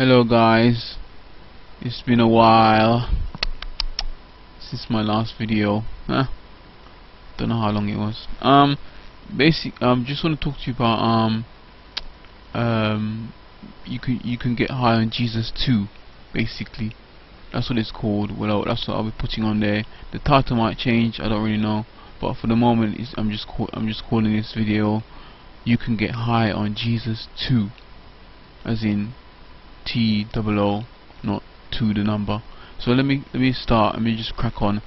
Hello guys, it's been a while since my last video. Don't know how long it was. Just want to talk to you about you can get high on Jesus too. Basically, that's what it's called. Well, that's what I'll be putting on there. The title might change. I don't really know, but for the moment, I'm just calling this video "You Can Get High on Jesus Too," as in TOO, not two the number. So let me start. Let me just crack on.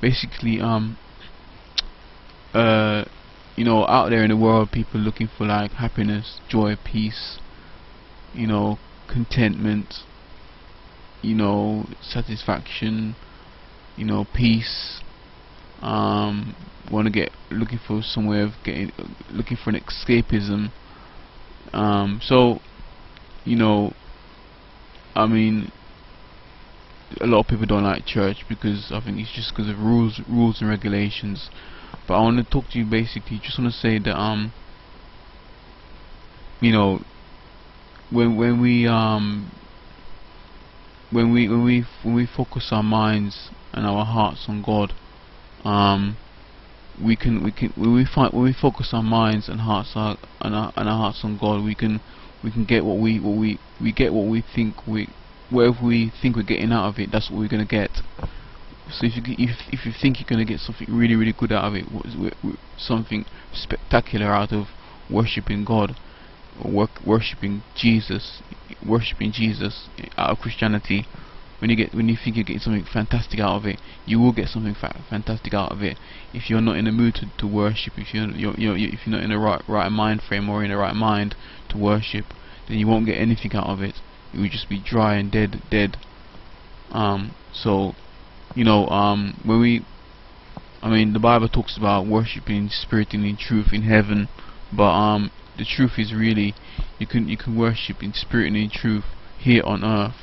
Basically, you know, out there in the world, people looking for like happiness, joy, peace, you know, contentment, you know, satisfaction, you know, peace. Want to get looking for some way of getting, looking for an escapism. So you know, I mean, a lot of people don't like church because I think it's just because of rules and regulations. But I want to talk to you basically. Just want to say that you know, when we focus our minds and our hearts on God, when we focus our minds and hearts and our hearts on God, we can get what we get what we think whatever we think we're getting out of it. That's what we're gonna get. So if you think you're gonna get something really good out of it, something spectacular out of worshiping God, or worshiping Jesus out of Christianity, when you think you're getting something fantastic out of it, you will get something fantastic out of it. If you're not in the mood to worship, if you're not in the right mind frame or in the right mind to worship, then you won't get anything out of it. It will just be dry and dead. So you know, the Bible talks about worshiping in spirit and in truth in heaven, but the truth is really you can worship in spirit and in truth here on earth.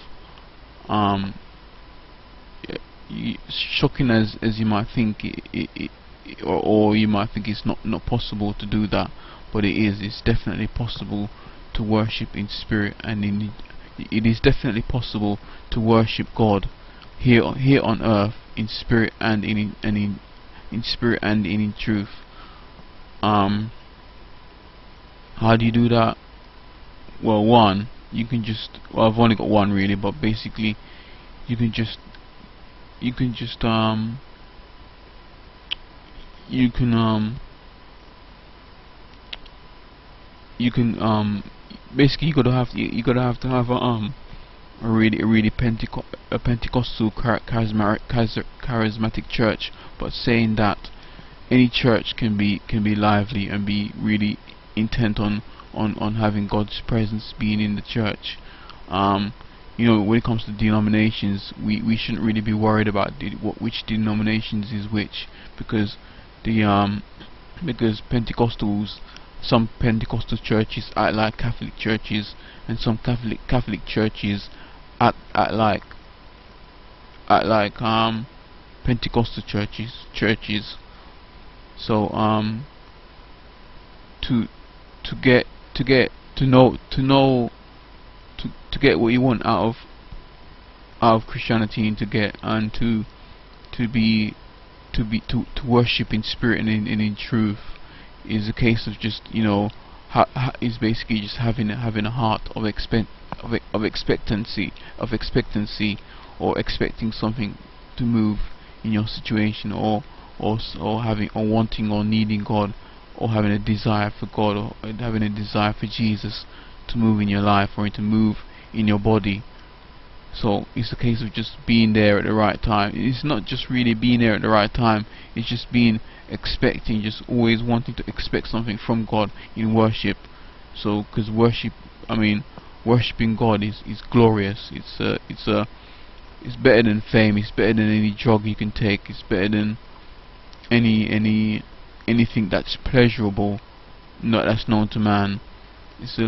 Shocking as you might think, or you might think it's not possible to do that, but it is. It's definitely possible to worship in spirit and in. It is definitely possible to worship God here on earth in spirit and in spirit and in truth. How do you do that? Well, one, you can just, well, I've only got one really, but basically you can just basically you gotta have to have a really Pentecostal charismatic church. But saying that, any church can be lively and be really intent on having God's presence being in the church. You know, when it comes to denominations, we shouldn't really be worried about which denominations is which, because because some Pentecostal churches act like Catholic churches, and some Catholic churches act like Pentecostal churches. So to get what you want out of Christianity, and to worship in spirit and in truth, is a case of just, you know, is basically just having a heart of expectancy, or expecting something to move in your situation, or wanting or needing God, or having a desire for God, or having a desire for Jesus to move in your life, or to move in your body. So it's a case of just being there at the right time. It's not just really being there at the right time, it's just being expecting, just always wanting to expect something from God in worship. So because worshiping God is glorious. It's better than fame, it's better than any drug you can take, it's better than anything that's pleasurable, not that's known to man. It's the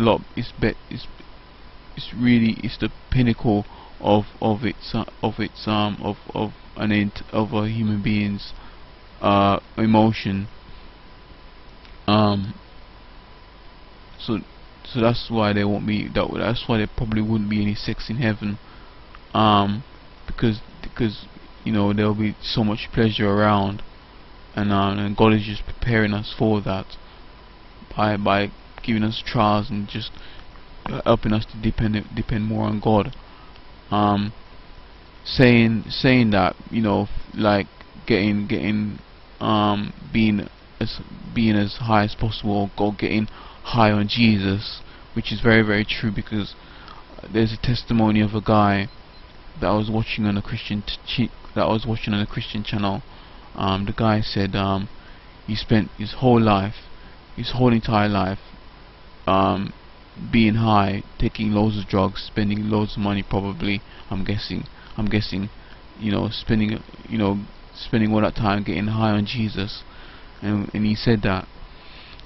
pinnacle of a human being's emotion. So So that's why there won't be that's why there probably wouldn't be any sex in heaven. Because there'll be so much pleasure around, and God is just preparing us for that by giving us trials and just helping us to depend more on God. Um, saying that, like getting being as high as possible, or getting high on Jesus, which is very, very true, because there's a testimony of a guy that I was watching on a Christian channel. The guy said he spent his whole entire life, being high, taking loads of drugs, spending loads of money, probably. I'm guessing, spending all that time getting high on Jesus, and he said that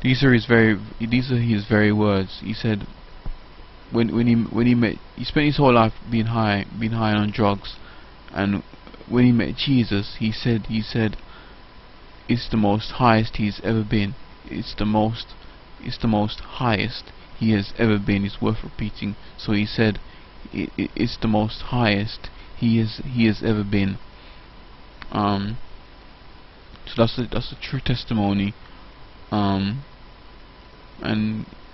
these are his very words. He said he spent his whole life being high on drugs, and when he met Jesus, he said it's the most highest he's ever been. It's the most highest he has ever been. It's worth repeating. So he said it's the most highest he has ever been. So that's a true testimony. And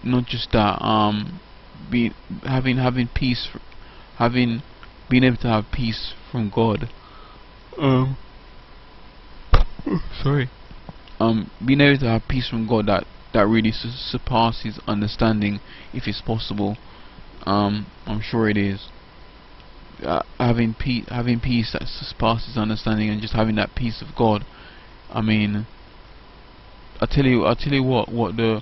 not just that, having peace, being able to have peace from God. Sorry. Being able to have peace from God that really surpasses understanding, if it's possible. I'm sure it is. Having peace that surpasses understanding, and just having that peace of God. I mean, I'll tell you what the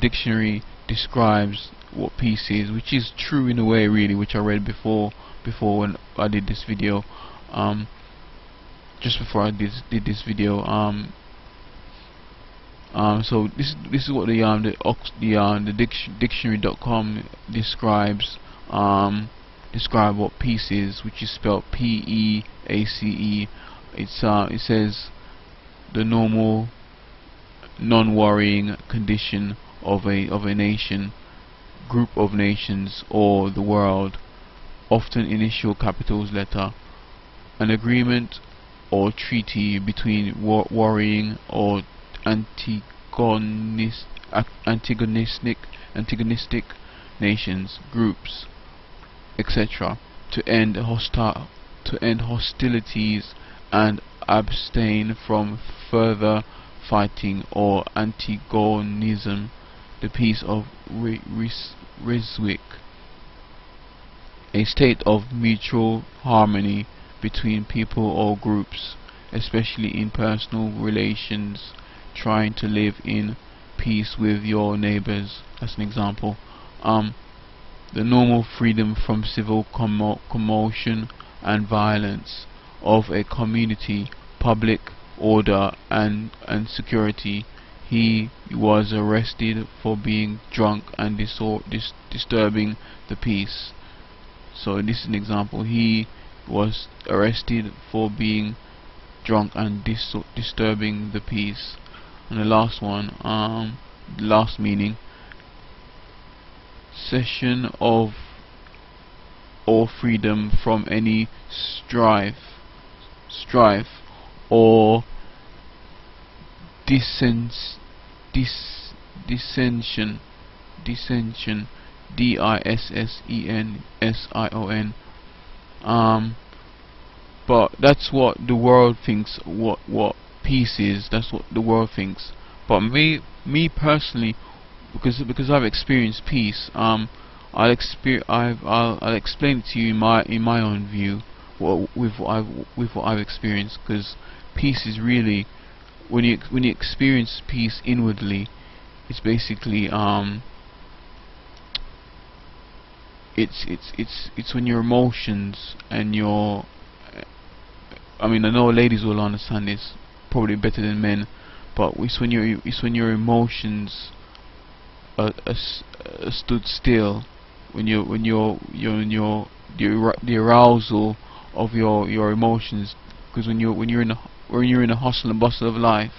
dictionary describes what peace is, which is true in a way, really, which I read before when I did this video. Just before I did this video. So this is what the dictionary.com describes what peace is, which is spelled P-E-A-C-E. It says the normal, non-worrying condition of a nation, group of nations, or the world, often initial capitals letter, an agreement or treaty between warring or antagonistic nations, groups, etc., to end hostilities and abstain from further fighting or antagonism. The Peace of Ryswick, a state of mutual harmony between people or groups, especially in personal relations, trying to live in peace with your neighbors. That's an example. The normal freedom from civil commotion and violence of a community, public order and security. He was arrested for being drunk and disturbing the peace. So this is an example. He was arrested for being drunk and disturbing the peace. And the last one, last meaning, cessation of or freedom from any strife or dissension, dissension. But that's what the world thinks. What peace is. That's what the world thinks. But me personally, because I've experienced peace, I'll explain it to you in my own view, with what I've experienced. Because peace is really, when you experience peace inwardly, it's basically it's when your emotions and your, I mean, I know ladies will understand this probably better than men, but it's when your emotions are stood still, when the arousal of your emotions. Because when you're in a hustle and bustle of life,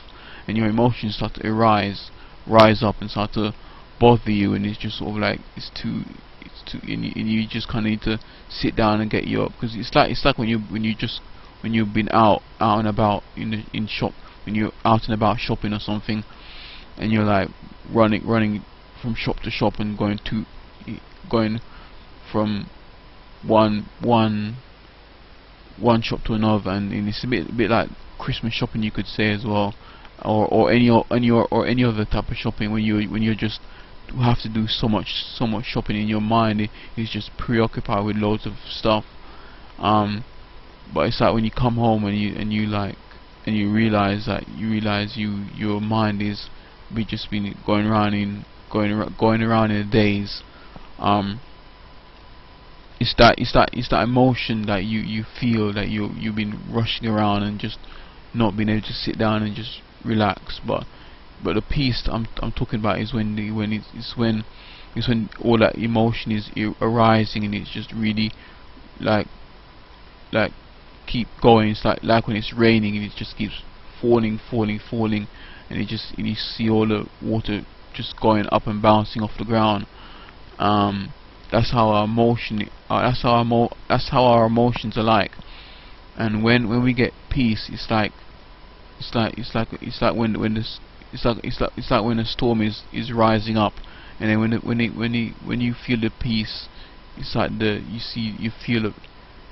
and your emotions start to rise up and start to bother you, and it's just sort of like and you just kind of need to sit down and get you up, because it's like when you've been out and about in shop, when you're out and about shopping or something, and you're like running from shop to shop and going from one shop to another, and it's a bit like Christmas shopping, you could say, as well, or any other type of shopping, when you're just have to do so much shopping in your mind. It's just preoccupied with loads of stuff. But it's like when you come home and you realize your mind is just been going around in a daze. It's that emotion that you feel that you've been rushing around and just not being able to sit down and just relax. But the peace I'm talking about is when all that emotion is arising, and it's just really like keep going. It's like when it's raining and it just keeps falling, and you see all the water just going up and bouncing off the ground. That's how our emotions are like. And when we get peace, it's like when a storm is rising up, and then when you feel the peace, it's like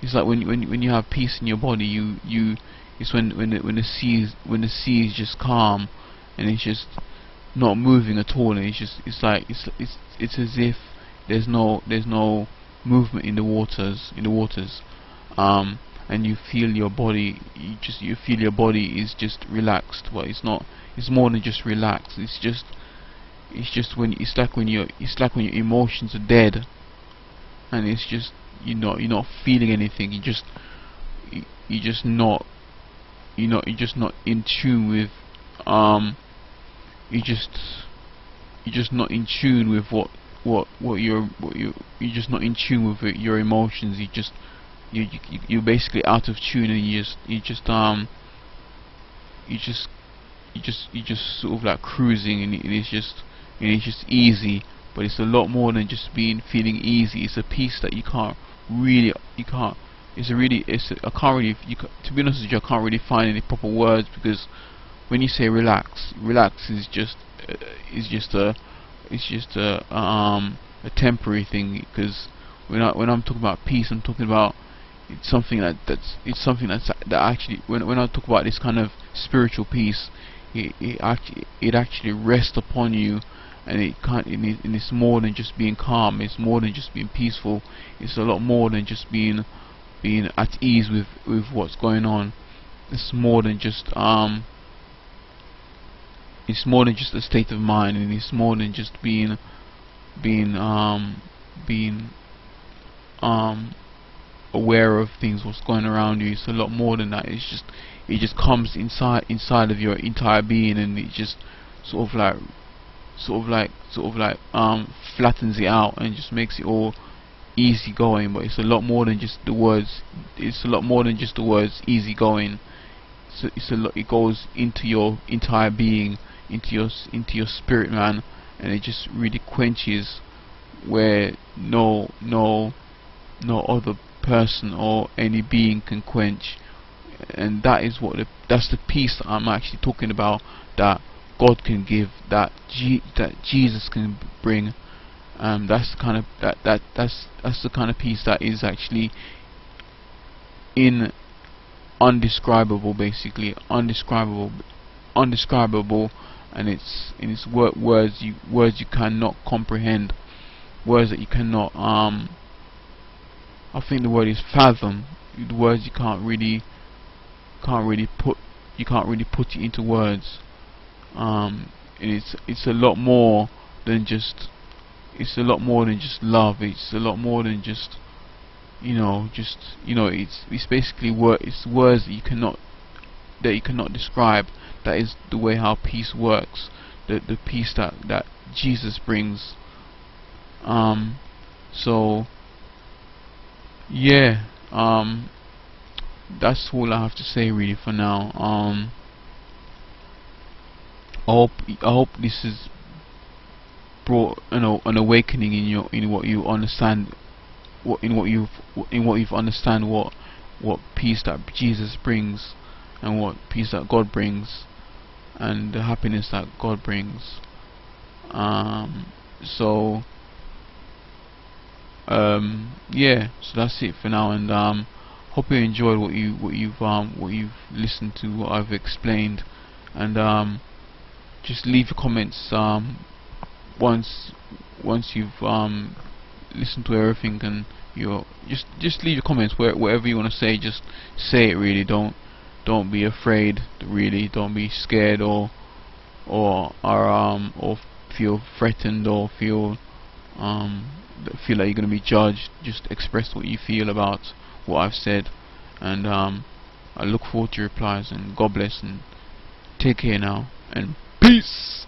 it's like when you have peace in your body, it's when the sea is just calm, and it's just not moving at all, and it's as if there's no movement in the waters, and you feel your body is just relaxed. But it's more than just relaxed. It's like when your emotions are dead, and it's just you're not feeling anything. You're just not in tune with you're just not in tune with you're just not in tune with your emotions. You're basically out of tune, and you just sort of like cruising, and it's just easy. But it's a lot more than just feeling easy. It's a peace that I can't really, to be honest with you, I can't really find any proper words, because when you say relax is just a temporary thing. Because when I'm talking about peace, I'm talking about it's something that actually, when I talk about this kind of spiritual peace, it actually rests upon you, and it's more than just being calm. It's more than just being peaceful. It's a lot more than just being at ease with what's going on. It's more than just a state of mind, and it's more than just being aware of things, what's going around you. It's a lot more than that. It just comes inside of your entire being, and it just sort of like flattens it out and just makes it all easy going. But it's a lot more than just the words. It's a lot more than just the words easy going. So it goes into your entire being, into your spirit, man, and it just really quenches where no other person or any being can quench. And that's the peace that I'm actually talking about, that God can give, that Jesus can bring. That's the kind of that's the kind of peace that is actually undescribable, basically undescribable, and it's words you cannot comprehend, words that you cannot I think the word is fathom. The words you can't really put it into words. And it's a lot more than just love. It's a lot more than just it's basically it's words that you cannot describe. That is the way how peace works, the peace that Jesus brings. So yeah, that's all I have to say really for now. I hope this is brought an awakening in what you understand, in what you've understand what peace that Jesus brings, and what peace that God brings, and the happiness that God brings. So yeah, so that's it for now, and hope you enjoyed what you've listened to, what I've explained, and just leave your comments once you've listened to everything, and you're just leave your comments wherever you want to say. Just say it, really. Don't be afraid, really. Don't be scared, or feel threatened, or feel like you're going to be judged. Just express what you feel about what I've said, and I look forward to your replies, and God bless, and take care now, and peace.